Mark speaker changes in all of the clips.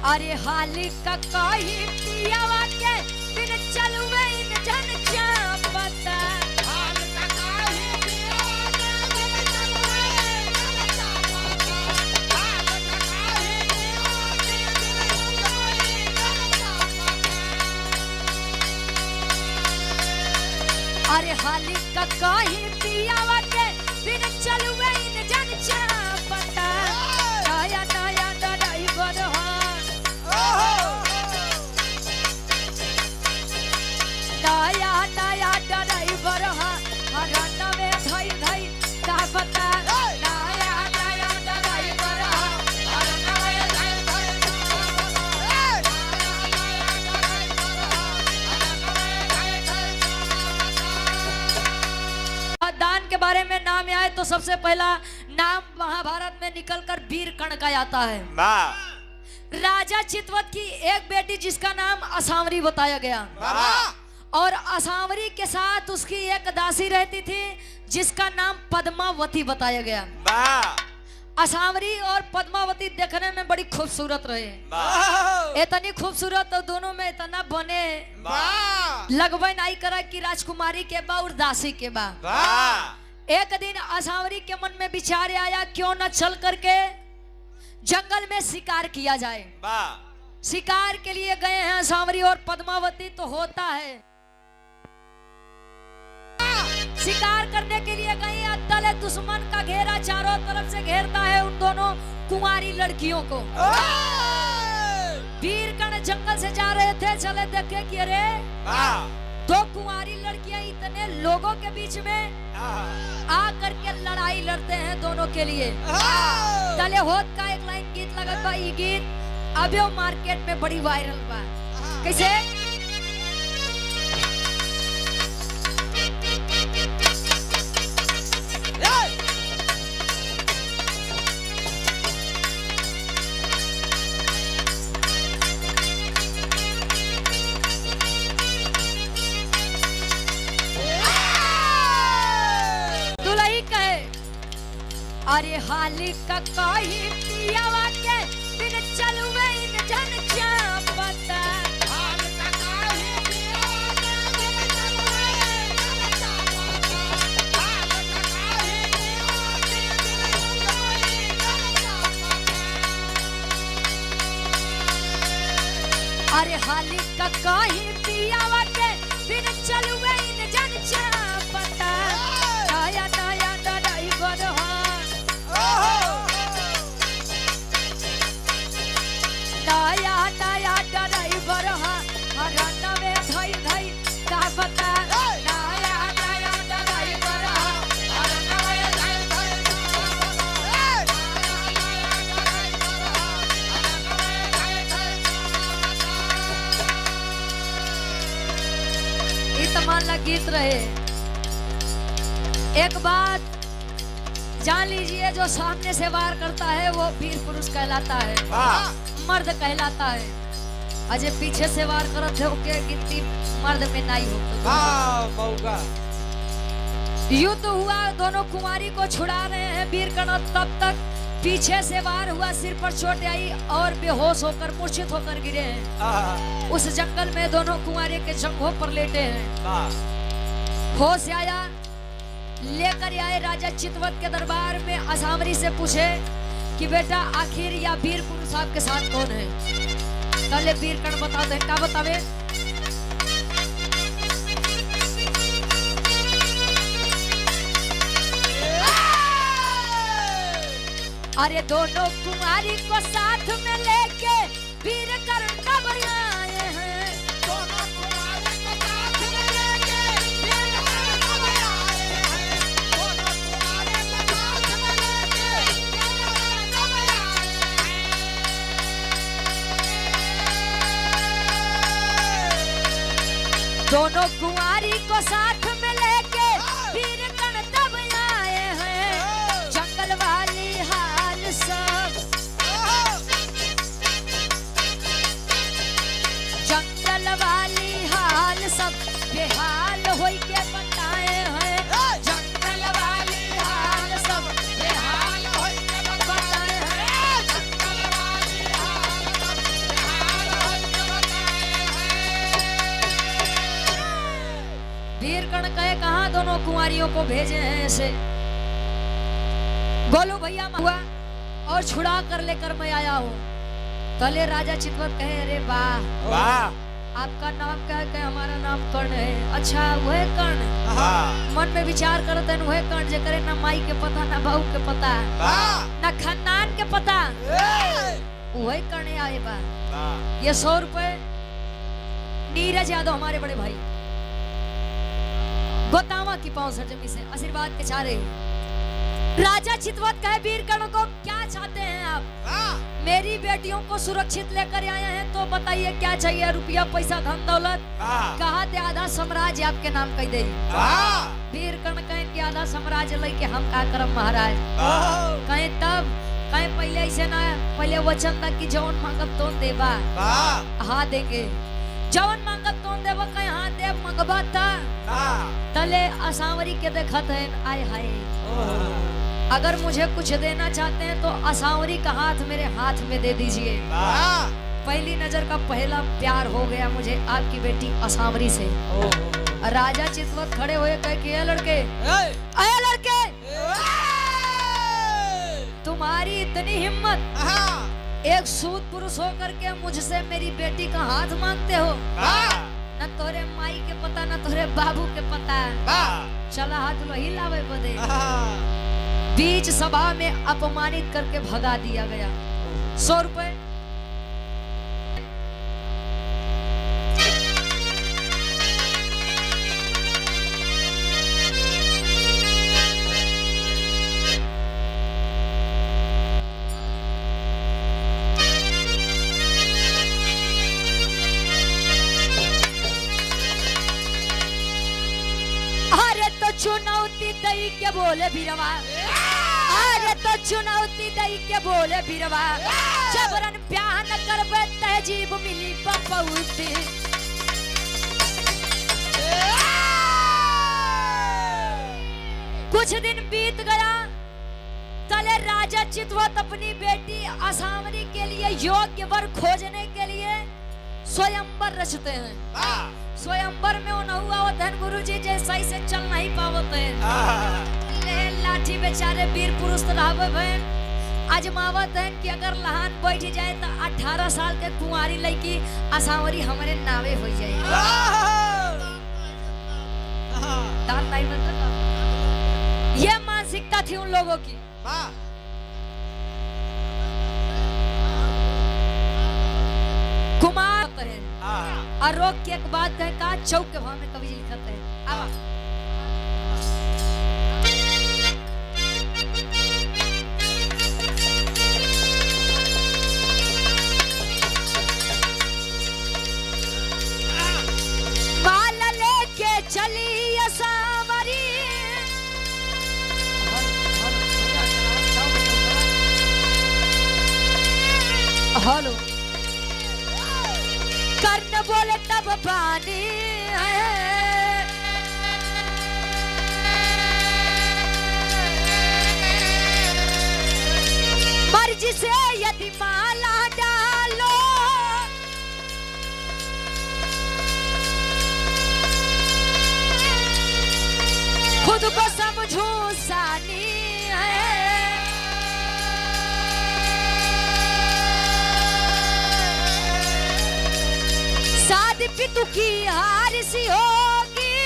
Speaker 1: अरे हाली का कोई पियावा के बिन चलवे इन जन चापता हाल का कोई पियावा के बिन चलवे इन चापता हाल का कोई पियावा के बिन चलवे इन चापता अरे हाली का कोई पियावा के बिन चलवे इन जन चापता नया नया ड्राइवर नया नया ड्राइवर हरण में धई धई का पता नया नया ड्राइवर हरण में धई धई दान के बारे में नाम आए तो सबसे पहला नाम महाभारत में निकलकर वीर कर्ण का आता है। राजा चितवत की एक बेटी जिसका नाम असावरी बताया गया और असावरी के साथ उसकी एक दासी रहती थी जिसका नाम पद्मावती बताया गया। असावरी और पद्मावती देखने में बड़ी खूबसूरत रहे, इतनी खूबसूरत तो दोनों में इतना बने लगभग नहीं करा कि राजकुमारी के बा और दासी के बा। एक दिन असावरी के मन में विचार आया क्यों न चल करके जंगल में शिकार किया जाए। शिकार के लिए गए हैं असावरी और पद्मावती तो होता है शिकार करने के लिए गए। तले दुश्मन का घेरा चारों तरफ से घेरता है उन दोनों कुंवारी लड़कियों को। वीर कर्ण जंगल से जा रहे थे, चले देखे कि अरे दो कुंवारी लड़कियां इतने लोगों के बीच में आ करके लड़ाई लड़ते हैं दोनों के लिए। तले होत का एक लाइन गीत लगत बा, ये गीत अभी मार्केट में बड़ी वायरल बा। कैसे अरे हाली का कोई पियावा के बिन चलवे इन जन चापता हाल का कोई पियावा के बिन चलवे इन जन चापता हाल का कोई पियावा के बिन चलवे इन जन चापता अरे हाली का कोई पियावा के बिन चलवे इन जन चापता नया नया ड्राइवर नया नया ड्राइवर हरण में धई धई का पता नया नया ड्राइवर हरण में धई धई इतना गीत रहे। एक बात जान लीजिए, जो सामने से वार करता है वो वीर पुरुष कहलाता है, मर्द कहलाता है। अजय पीछे से वार करत है ओके गिनती मर्द में नहीं हो। युद्ध हुआ, दोनों कुमारी को छुड़ा रहे हैं वीर कर्ण। तब तक पीछे से वार हुआ, सिर पर चोट आई और बेहोश होकर मूर्छित होकर गिरे हैं। उस जंगल में दोनों कुमारी के जंघों पर लेटे हैं। होश आया, लेकर आए राजा चितवत के दरबार में। असावरी से पूछे कि बेटा आखिर या वीर पुरुष आपके साथ कौन है। पहले वीर कर्ण बता दे, क्या बतावे। अरे दोनों कुमारी को साथ में लेके वीर कर्ण कब आए हैं। दोनों कुमारी को साथ में लेके वीर कर्ण कब आए हैं। दोनों कुमारी को साथ में लेके वीर कर्ण कब आए हैं। दोनों कुमारी को साथ में लेके वीर कर्ण तब आए हैं। जंगल वाली हाल सब जंगल वाली हाल सब बेहाल होई के बताए हैं। जंगल वाली हाल सब बेहाल होई के बताए हैं। जंगल वाली हाल सब दोनों कुंवारियों को भेजे हैं ऐसे। गोलू भैया हुआ और छुड़ा कर लेकर मैं आया हूँ। तले राजा चितवत कहे अरे वाह वाह आपका नाम क्या है? हमारा नाम कर्ण है। अच्छा वह कर्ण? मन में विचार करते हैं वह कर्ण जे करे ना माई के पता ना बहू के पता ना खानदान के पता वही कर्ण आए बा। ये 100 रुपए नीरज यादव हमारे बड़े भाई गोतामा की पांव सरजमी से आशीर्वाद के चाह रही। राजा चितवत कहे वीर कर्ण को क्या चाहते हैं आप? मेरी बेटियों को सुरक्षित लेकर आए हैं तो बताइए क्या चाहिए? रुपया पैसा धन दौलत? कहा दे आधा साम्राज्य आपके नाम कह दे। वीर कर्ण कहे कि आधा साम्राज्य लेके हम का करम महाराज? कहे तब कहे पहले ऐसे ना पहले वचन था कि जौन मांगब तो देबा। हाँ देंगे। जौन मांगब तो देबा कहे हाँ देव मंगबा था। तले असावरी के देखत है आय हाय अगर मुझे कुछ देना चाहते हैं तो असावरी का हाथ मेरे हाथ में दे दीजिए। पहली नजर का पहला प्यार हो गया मुझे आपकी बेटी असावरी से। राजा चितवत खड़े हुए कहे कि लड़के तुम्हारी इतनी हिम्मत एक सूद पुरुष होकर के मुझसे मेरी बेटी का हाथ मांगते हो? न तोरे माई के पता न तोरे बाबू के पता। चला हाथ लो ही लावे बदे। बीच सभा में अपमानित करके भगा दिया गया। 100 रुपए अरे तो चुनौती दई के बोले बीरवा। अरे तो चुनौती दई के बोले बीरवा जबरन ब्याह न करबे तहजीब मिली बपौती। कुछ दिन बीत गया। तले राजा चितवत अपनी बेटी असावरी के लिए योग्य वर खोजने के लिए स्वयंवर रचते हैं। स्वयंवर में उन्होंने धन गुरु जी जैसा ही से चल नहीं पावते हैं। लाठी बेचारे वीर पुरुष बहन आजमावत है कि अगर लहान बैठ जाए तो 18 साल के कुंवारी लड़की असावरी हमारे नावे हो जाए। दान नहीं बनता। ये मानसिकता थी उन लोगों की। कुमार है आरोप की एक बात है का चौक के भाव में कवि जी लिखते हैं। आवा चली असावरी हेलो कर्ण बोले तब पानी मर्जी से यदि माला डालो खुद को समझू सानी है। शादी पितु की हार सी होगी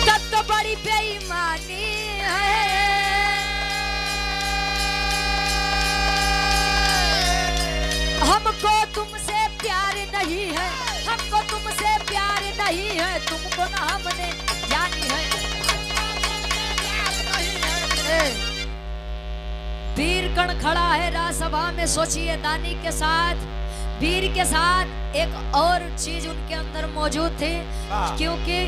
Speaker 1: तब तो बड़ी बेईमानी है। हमको तुमसे प्यार नहीं है, हमको तुमसे प्यार नहीं है, तुमको ना हमने जानी है। वीर कर्ण खड़ा है राजसभा में। सोचिए दानी के साथ वीर के साथ एक और चीज उनके अंदर मौजूद थी। क्योंकि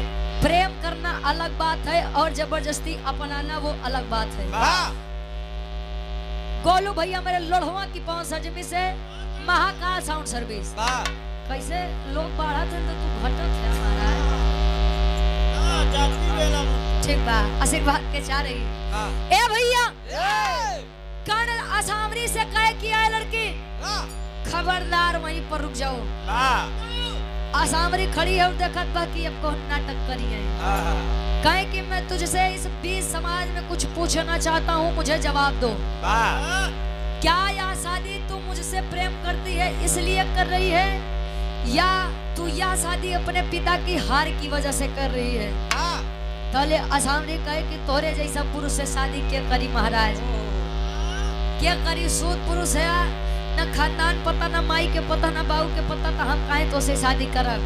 Speaker 1: प्रेम करना अलग बात है और जबरदस्ती अपनाना वो अलग बात है। गोलू भैया मेरे लोढ़वा की पांव सजमी से महाकाल साउंड सर्विस। कैसे लोग बढ़ा थे तो तू घटत है हमारा। ठीक बा आशीर्वाद के चाह रही। ए भैया कर्ण असावरी से कहे कि आए लड़की खबरदार वहीं पर रुक जाओ। आसावरी खड़ी है और देखत बा कि अब कौन नाटक करी है। कहे कि मैं तुझसे इस बीच समाज में कुछ पूछना चाहता हूँ, मुझे जवाब दो। क्या यह शादी तू मुझसे प्रेम करती है इसलिए कर रही है, या तू यह शादी अपने पिता की हार की वजह से कर रही है? तले आसावरी कहे कि तोरे जैसा पुरुष से शादी क्या करी महाराज, क्या करी? सूद पुरुष है, न खानदान पता, न माई के पता, न बाबू के पता, तो हम काहे तो से शादी करब?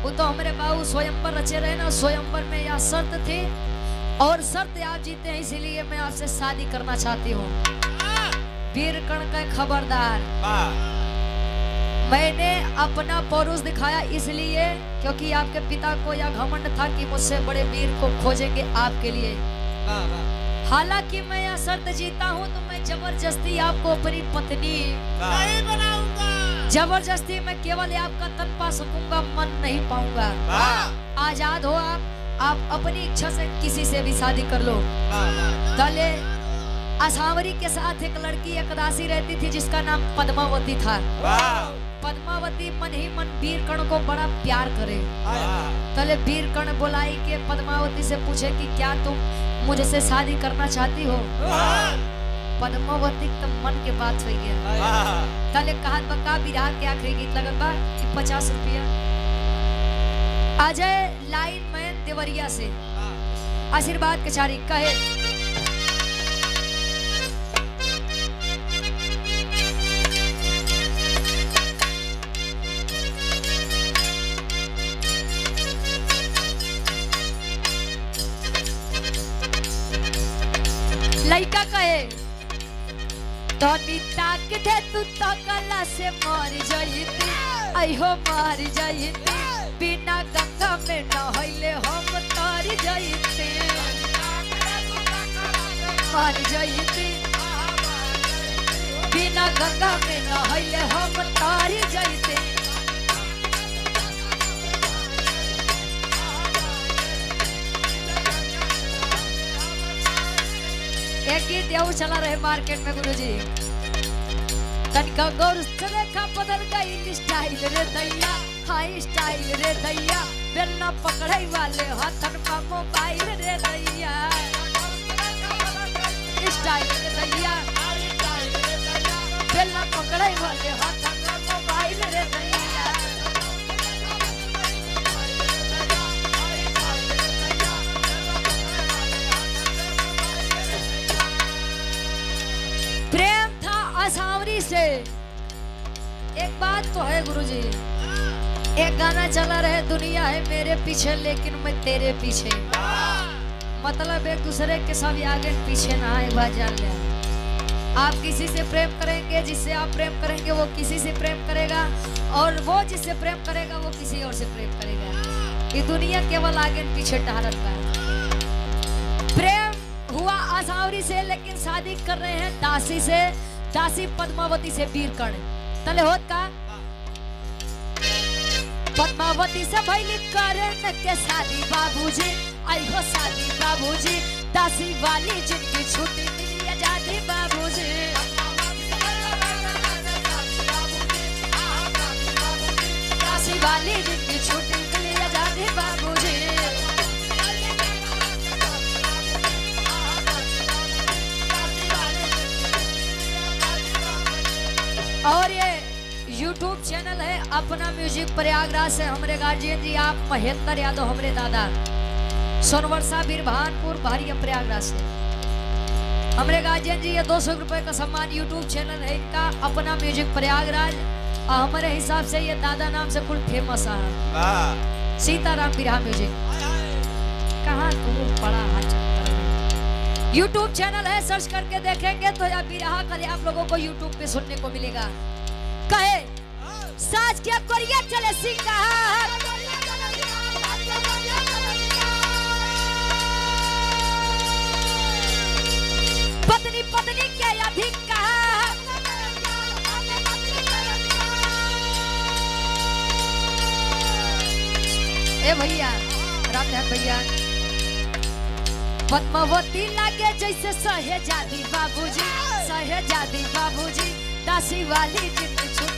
Speaker 1: वो तो हमारे बाबू स्वयंवर रचे रहे ना, स्वयंवर में यह शर्त थी और शर्त आप जीते हैं, इसीलिए मैं आपसे शादी करना चाहती हूँ। वीरकर्ण का खबरदार, मैंने अपना पौरुष दिखाया इसलिए क्योंकि आपके पिता को यह घमंड था कि मुझसे बड़े वीर को खोजेंगे आपके लिए। हालांकि मैं यह शर्त जीता हूँ तो मैं जबरदस्ती आपको अपनी पत्नी नहीं बनाऊंगा। जबरदस्ती मैं केवल आपका तन पा सकूंगा, मन नहीं पाऊंगा। आजाद हो आप अपनी इच्छा से किसी से भी शादी कर लो। दले आसावरी के साथ एक लड़की एक दासी रहती थी जिसका नाम पद्मावती था। पद्मावती मन ही मन वीरकर्ण को बड़ा प्यार करे। तले वीरकर्ण बुलाई के पद्मावती से पूछे कि क्या तुम मुझसे शादी करना चाहती हो? पद्मावती तो मन के बात हो गया। तले कहा बका बिरहा क्या कहेगी लगत बा कि 50 रुपया। अजय लाइन मैन देवरिया से आशीर्वाद कचारी कहे लड़का कहे तो ताक दे तू तो गला से मर जाइती, अहो मर जाइती, बिना गंगा में नहैले हम तर जाइती, मर जाइती, बिना गंगा में नहैले हम तर जाइती। एक गीत और चला रहे मार्केट में गुरुजी, तनिका गौर से देखा बदल गई स्टाइल रे दैया, हाई स्टाइल रे दैया, बेलना पकड़े वाले हाथन का मोबाइल रे दैया, स्टाइल रे दैया, बेलना पकड़े वाले हाथन का मोबाइल रे दैया। प्रेम था आसावरी से। एक बात तो है गुरुजी, एक गाना चला रहे दुनिया है मेरे पीछे लेकिन मैं तेरे पीछे, मतलब एक दूसरे के सब आगे पीछे ना है। बात जान ले, आप किसी से प्रेम करेंगे, जिससे आप प्रेम करेंगे वो किसी से प्रेम करेगा, और वो जिससे प्रेम करेगा वो किसी और से प्रेम करेगा। ये दुनिया केवल आगे पीछे टहलत है। प्रेम हुआ आसावरी से लेकिन शादी कर रहे हैं दासी से, दासी पद्मावती से वीरकर्ण। तले होत का पद्मावती से भइली करण के शादी बाबूजी, आई हो शादी बाबूजी, दासी वाली जिनकी छुट्टी मिली आजादी बाबूजी, दासी वाली जिनकी छुट्टी मिली आजादी बाबूजी। और ये YouTube चैनल है अपना म्यूजिक प्रयागराज से हमारे गार्जियन जी आप महेंद्र यादव, हमारे दादा सोनवर्षा बीरभानपुर भारिया प्रयागराज से हमारे गार्जियन जी। ये 200 रुपए का सम्मान YouTube चैनल है इनका अपना म्यूजिक प्रयागराज। हमारे हिसाब से ये दादा नाम से कुल फेमस है, सीताराम बिरहा म्यूजिक। कहाँ तुम पड़ा YouTube चैनल है, सर्च करके देखेंगे तो या बिरहा कल आप लोगों को YouTube पे सुनने को मिलेगा। कहे साज क्या कोरिया चले सिंगार, पत्नी पत्नी के अधिकार, ए भैया रामधन भैया, पद्मावती लागे जैसे सहेजादी बाबूजी, सहेजादी बाबूजी, दासी वाली जिनकी छुट्टी